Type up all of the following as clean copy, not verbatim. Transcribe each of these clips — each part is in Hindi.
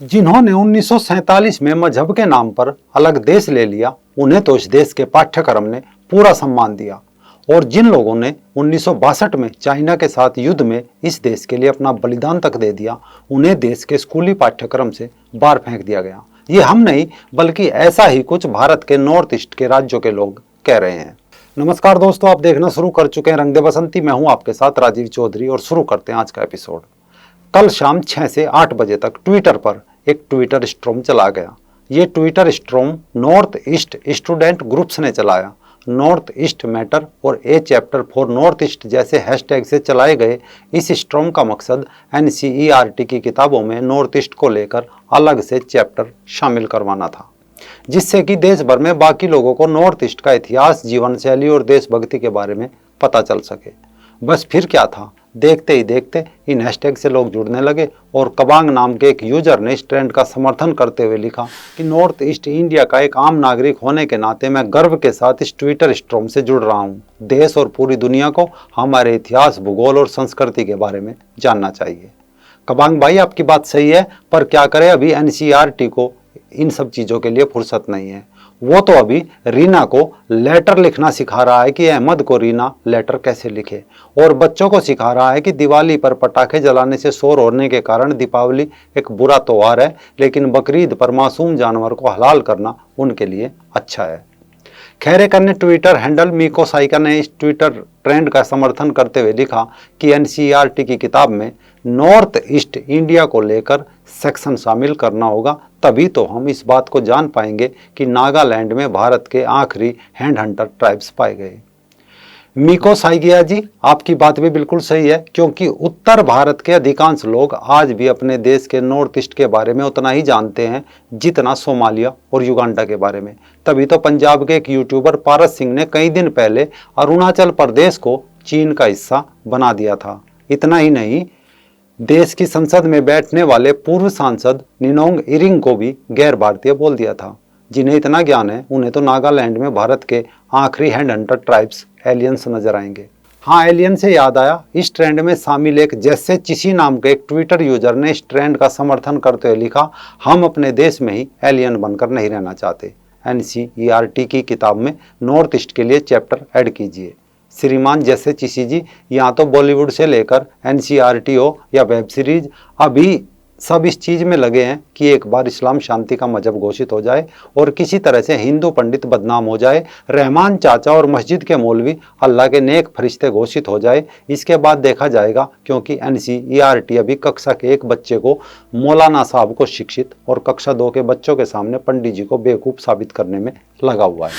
जिन्होंने 1947 में मजहब के नाम पर अलग देश ले लिया, उन्हें तो इस देश के पाठ्यक्रम ने पूरा सम्मान दिया। और जिन लोगों ने 1962 में चाइना के साथ युद्ध में इस देश के लिए अपना बलिदान तक दे दिया, उन्हें देश के स्कूली पाठ्यक्रम से बाहर फेंक दिया गया। ये हम नहीं, बल्कि ऐसा ही कुछ भारत के नॉर्थ ईस्ट के राज्यों के लोग कह रहे हैं। नमस्कार दोस्तों, आप देखना शुरू कर चुके हैं रंग दे बसंती। मैं हूं आपके साथ राजीव चौधरी और शुरू करते हैं आज का एपिसोड। कल शाम 6 से 8 बजे तक ट्विटर पर एक ट्विटर स्ट्रॉम चला गया। ये Twitter storm north east student groups ने चलाया। नॉर्थ ईस्ट मैटर और ए चैप्टर फॉर नॉर्थ ईस्ट जैसे हैशटैग से चलाए गए इस स्ट्रॉम का मकसद एनसीईआरटी की किताबों में नॉर्थ ईस्ट को लेकर अलग से चैप्टर शामिल करवाना था, जिससे कि देश भर में बाकी लोगों को नॉर्थ ईस्ट का इतिहास, जीवन शैली और देशभक्ति के बारे में पता चल सके। बस फिर क्या था, देखते ही देखते इन हैशटैग से लोग जुड़ने लगे और कबांग नाम के एक यूजर ने इस ट्रेंड का समर्थन करते हुए लिखा कि नॉर्थ ईस्ट इंडिया का एक आम नागरिक होने के नाते मैं गर्व के साथ इस ट्विटर स्ट्रॉम से जुड़ रहा हूँ। देश और पूरी दुनिया को हमारे इतिहास, भूगोल और संस्कृति के बारे में जानना चाहिए। कबांग भाई, आपकी बात सही है, पर क्या करें, अभी एनसीईआरटी को इन सब चीज़ों के लिए फुर्सत नहीं है। वो तो अभी रीना को लेटर लिखना सिखा रहा है कि अहमद को रीना लेटर कैसे लिखे, और बच्चों को सिखा रहा है कि दिवाली पर पटाखे जलाने से शोर होने के कारण दीपावली एक बुरा त्योहार है, लेकिन बकरीद पर मासूम जानवर को हलाल करना उनके लिए अच्छा है। खैरेकर ने ट्विटर हैंडल मीको साइका ने इस ट्विटर ट्रेंड का समर्थन करते हुए लिखा कि एनसीईआरटी की किताब में नॉर्थ ईस्ट इंडिया को लेकर सेक्शन शामिल करना होगा, तभी तो हम इस बात को जान पाएंगे कि नागालैंड में भारत के आखिरी हैंड हंटर ट्राइब्स पाए गए। मीको साइकिया जी, आपकी बात भी बिल्कुल सही है, क्योंकि उत्तर भारत के अधिकांश लोग आज भी अपने देश के नॉर्थ ईस्ट के बारे में उतना ही जानते हैं जितना सोमालिया और युगांडा के बारे में। तभी तो पंजाब के एक यूट्यूबर पारस सिंह ने कई दिन पहले अरुणाचल प्रदेश को चीन का हिस्सा बना दिया था। इतना ही नहीं, देश की संसद में बैठने वाले पूर्व सांसद निनोंग इरिंग को भी गैर भारतीय बोल दिया था। जिन्हें इतना ज्ञान है, उन्हें तो नागालैंड में भारत के आखिरी हैंड हंटर ट्राइब्स एलियंस नजर आएंगे। हाँ, एलियन से याद आया, इस ट्रेंड में शामिल एक जैसे चिसी नाम के एक ट्विटर यूजर ने इस ट्रेंड का समर्थन करते हुए लिखा, हम अपने देश में ही एलियन बनकर नहीं रहना चाहते। एनसीईआरटी की किताब में नॉर्थ ईस्ट के लिए चैप्टर ऐड कीजिए। श्रीमान जैसे चिसी जी, यहाँ तो बॉलीवुड से लेकर एनसीईआरटी हो या वेब सीरीज, अभी सब इस चीज़ में लगे हैं कि एक बार इस्लाम शांति का मजहब घोषित हो जाए और किसी तरह से हिंदू पंडित बदनाम हो जाए, रहमान चाचा और मस्जिद के मौलवी अल्लाह के नेक फरिश्ते घोषित हो जाए, इसके बाद देखा जाएगा। क्योंकि एनसीईआरटी अभी कक्षा के एक बच्चे को मौलाना साहब को शिक्षित और कक्षा 2 के बच्चों के सामने पंडित जी को बेवकूफ़ साबित करने में लगा हुआ है।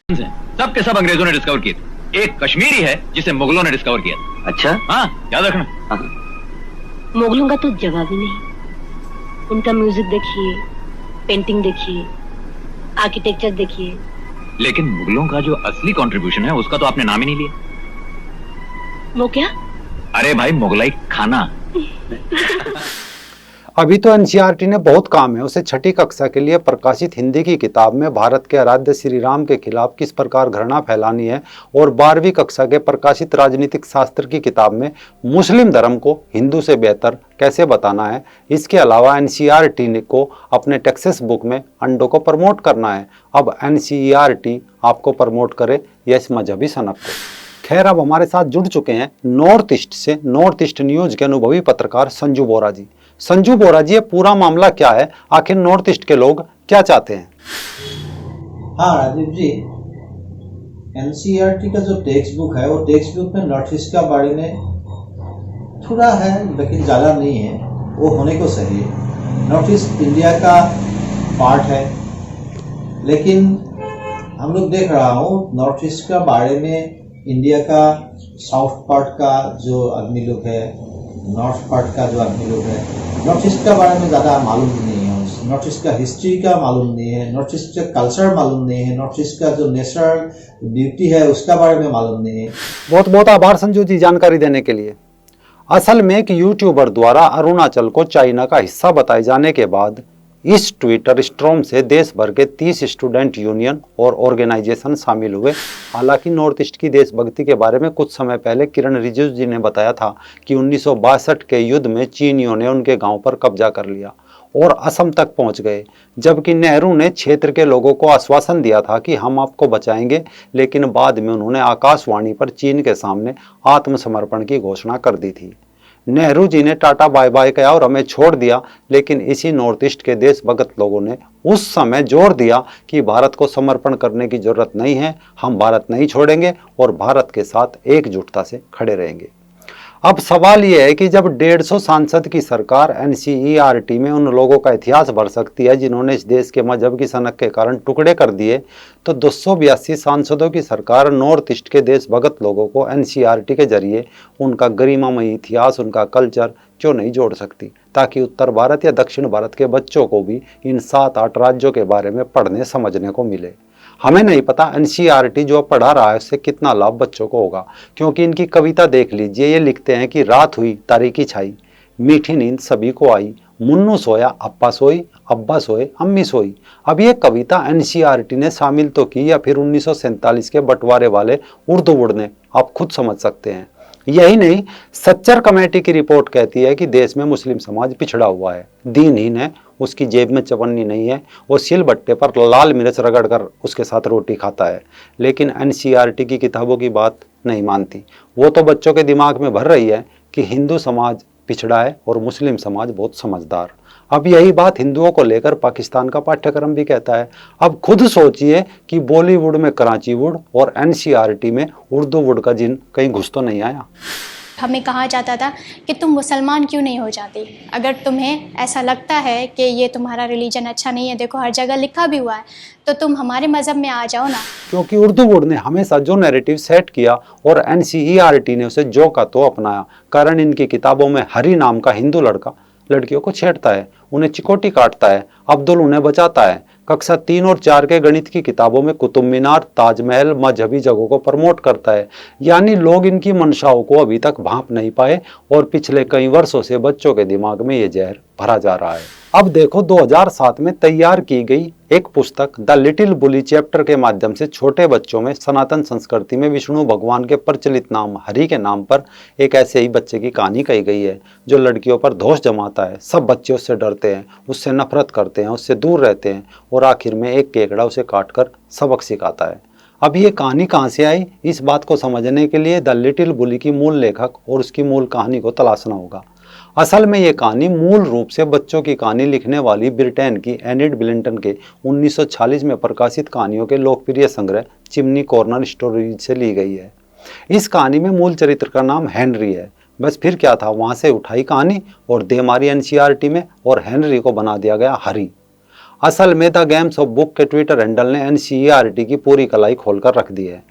सब के सब अंग्रेजों ने डिस्कवर किए थे, एक कश्मीरी है जिसे मुगलों ने डिस्कवर किया। अच्छा, हाँ, याद रखना। मुगलों का तो जवाब ही नहीं। उनका म्यूजिक देखिए, पेंटिंग देखिए, आर्किटेक्चर देखिए। लेकिन मुगलों का जो असली कंट्रीब्यूशन है उसका तो आपने नाम ही नहीं लिया। वो क्या? अरे भाई, मुगलाई खाना। अभी तो एनसीईआरटी ने बहुत काम है। उसे 6ठी कक्षा के लिए प्रकाशित हिंदी की किताब में भारत के आराध्य श्री राम के खिलाफ किस प्रकार घृणा फैलानी है, और 12वीं कक्षा के प्रकाशित राजनीतिक शास्त्र की किताब में मुस्लिम धर्म को हिंदू से बेहतर कैसे बताना है। इसके अलावा एनसीईआरटी को अपने टेक्स्ट बुक में अंडों को प्रमोट करना है। अब एनसीईआरटी आपको प्रमोट करे या इस मजहबी सनक को। खैर, अब हमारे साथ जुड़ चुके हैं नॉर्थ ईस्ट से नॉर्थ ईस्ट न्यूज के अनुभवी पत्रकार संजू बोरा जी। संजू बोरा जी, ये पूरा मामला क्या है? आखिर नॉर्थ ईस्ट के लोग क्या चाहते हैं? हाँ राजीव जी, एनसीईआरटी का जो टेक्स्ट बुक है, वो टेक्स्ट बुक में नॉर्थ ईस्ट का बारे में थोड़ा है, लेकिन ज़्यादा नहीं है। वो होने को सही है। नॉर्थ ईस्ट इंडिया का पार्ट है, लेकिन हम लोग देख रहा हूँ नॉर्थ ईस्ट का बारे में इंडिया का साउथ पार्ट का जो आदमी लोग है, नॉर्थ पार्ट का जो आदमी लोग है, नॉर्थ ईस्ट का बारे में ज़्यादा मालूम नहीं है। नॉर्थ ईस्ट का हिस्ट्री का मालूम नहीं है, नॉर्थ ईस्ट का कल्चर मालूम नहीं है, नॉर्थ ईस्ट का जो नेचुरल ब्यूटी है उसका बारे में मालूम नहीं है। बहुत बहुत आभार संजू जी जानकारी देने के लिए। असल में एक यूट्यूबर द्वारा अरुणाचल को चाइना का हिस्सा बताए जाने के बाद इस ट्विटर स्ट्रॉम से देश भर के 30 स्टूडेंट यूनियन और ऑर्गेनाइजेशन शामिल हुए। हालांकि नॉर्थ ईस्ट की देशभक्ति के बारे में कुछ समय पहले किरण रिजिजू जी ने बताया था कि 1962 के युद्ध में चीनियों ने उनके गांव पर कब्जा कर लिया और असम तक पहुंच गए, जबकि नेहरू ने क्षेत्र के लोगों को आश्वासन दिया था कि हम आपको बचाएंगे, लेकिन बाद में उन्होंने आकाशवाणी पर चीन के सामने आत्मसमर्पण की घोषणा कर दी थी। नेहरू जी ने टाटा बाय बाय कहा और हमें छोड़ दिया, लेकिन इसी नॉर्थ ईस्ट के देशभक्त लोगों ने उस समय जोर दिया कि भारत को समर्पण करने की जरूरत नहीं है, हम भारत नहीं छोड़ेंगे और भारत के साथ एकजुटता से खड़े रहेंगे। अब सवाल यह है कि जब 150 सांसद की सरकार एनसीईआरटी में उन लोगों का इतिहास भर सकती है जिन्होंने इस देश के मजहब की सनक के कारण टुकड़े कर दिए, तो 282 सांसदों की सरकार नॉर्थ ईस्ट के देशभक्त लोगों को एनसीईआरटी के जरिए उनका गरिमामयी इतिहास, उनका कल्चर क्यों नहीं जोड़ सकती, ताकि उत्तर भारत या दक्षिण भारत के बच्चों को भी इन 7-8 राज्यों के बारे में पढ़ने समझने को मिले। हमें नहीं पता एनसीईआरटी जो पढ़ा रहा है उससे कितना लाभ बच्चों को होगा, क्योंकि इनकी कविता देख लीजिए, ये लिखते हैं कि रात हुई तारीकी छाई, मीठी नींद सभी को आई, मुन्नू सोया अप्पा सोई, अब्बा सोए अम्मी सोई। अब ये कविता एनसीईआरटी ने शामिल तो की या फिर 1947 के बंटवारे वाले उर्दू बोर्ड ने, आप खुद समझ सकते हैं। यही नहीं, सच्चर कमेटी की रिपोर्ट कहती है कि देश में मुस्लिम समाज पिछड़ा हुआ है, दीनहीन है, उसकी जेब में चवन्नी नहीं है, वो सिलबट्टे पर लाल मिर्च रगड़कर उसके साथ रोटी खाता है। लेकिन एनसीईआरटी की किताबों की बात नहीं मानती, वो तो बच्चों के दिमाग में भर रही है कि हिंदू समाज पिछड़ा है और मुस्लिम समाज बहुत समझदार। अब यही बात हिंदुओं को लेकर पाकिस्तान का पाठ्यक्रम भी कहता है। अब खुद सोचिए कि बॉलीवुड में कराची वुड और एनसीईआरटी में उर्दू वुड का जिन कहीं घुस तो नहीं आया। हमें कहा जाता था कि तुम मुसलमान क्यों नहीं हो जाती, अगर तुम्हें ऐसा लगता है कि ये तुम्हारा रिलीजन अच्छा नहीं है, देखो हर जगह लिखा भी हुआ है, तो तुम हमारे मज़हब में आ जाओ ना। क्योंकि उर्दू बोर्ड ने हमेशा जो नैरेटिव सेट किया और एनसीईआरटी ने उसे जो का तो अपनाया। कारण इनकी किताबों में हरी नाम का हिंदू लड़का लड़कियों को छेड़ता है, उन्हें चिकोटी काटता है, अब्दुल उन्हें बचाता है। कक्षा 3 और 4 के गणित की किताबों में कुतुब मीनार, ताजमहल, मजहबी जगहों को प्रमोट करता है। यानी लोग इनकी मंशाओं को अभी तक भांप नहीं पाए और पिछले कई वर्षों से बच्चों के दिमाग में ये जहर भरा जा रहा है। अब देखो, 2007 में तैयार की गई एक पुस्तक द लिटिल बुली चैप्टर के माध्यम से छोटे बच्चों में सनातन संस्कृति में विष्णु भगवान के प्रचलित नाम हरि के नाम पर एक ऐसे ही बच्चे की कहानी कही गई है जो लड़कियों पर दोष जमाता है। सब बच्चे उससे डरते हैं, उससे नफरत करते हैं, उससे दूर रहते हैं और आखिर में एक केकड़ा उसे काटकर सबक सिखाता है। अब ये कहानी कहाँ से आई, इस बात को समझने के लिए द लिटिल बुली की मूल लेखक और उसकी मूल कहानी को तलाशना होगा। असल में ये कहानी मूल रूप से बच्चों की कहानी लिखने वाली ब्रिटेन की एनिड ब्लिंटन के 1946 में प्रकाशित कहानियों के लोकप्रिय संग्रह चिमनी कॉर्नर स्टोरीज से ली गई है। इस कहानी में मूल चरित्र का नाम हेनरी है। बस फिर क्या था, वहाँ से उठाई कहानी और दे मारी एनसीईआरटी में और हेनरी को बना दिया गया हरी। असल में द गेम्स ऑफ बुक के ट्विटर हैंडल ने एनसीईआरटी की पूरी कलाई खोलकर रख दी है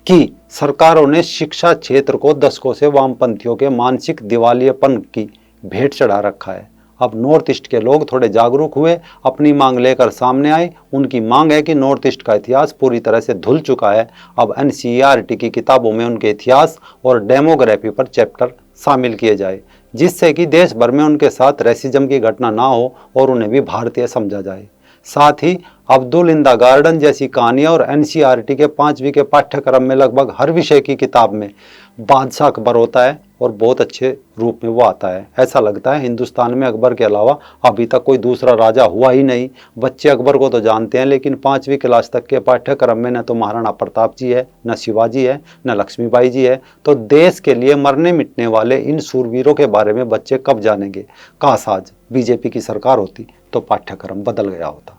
कि सरकारों ने शिक्षा क्षेत्र को दशकों से वामपंथियों के मानसिक दिवालियेपन की भेंट चढ़ा रखा है। अब नॉर्थ ईस्ट के लोग थोड़े जागरूक हुए, अपनी मांग लेकर सामने आए। उनकी मांग है कि नॉर्थ ईस्ट का इतिहास पूरी तरह से धुल चुका है। अब एनसीईआरटी की किताबों में उनके इतिहास और डेमोग्राफी पर चैप्टर शामिल किए जाए, जिससे कि देश भर में उनके साथ रेसिज्म की घटना ना हो और उन्हें भी भारतीय समझा जाए। साथ ही अब्दुल इन द गार्डन जैसी कहानियाँ और एनसीईआरटी के 5वीं के पाठ्यक्रम में लगभग हर विषय की किताब में बादशाह अकबर होता है और बहुत अच्छे रूप में वो आता है। ऐसा लगता है हिंदुस्तान में अकबर के अलावा अभी तक कोई दूसरा राजा हुआ ही नहीं। बच्चे अकबर को तो जानते हैं, लेकिन 5वीं क्लास तक के पाठ्यक्रम में न तो महाराणा प्रताप जी है, न शिवाजी है, न लक्ष्मीबाई जी है। तो देश के लिए मरने मिटने वाले इन शूरवीरों के बारे में बच्चे कब जानेंगे। काश आज बीजेपी की सरकार होती तो पाठ्यक्रम बदल गया होता।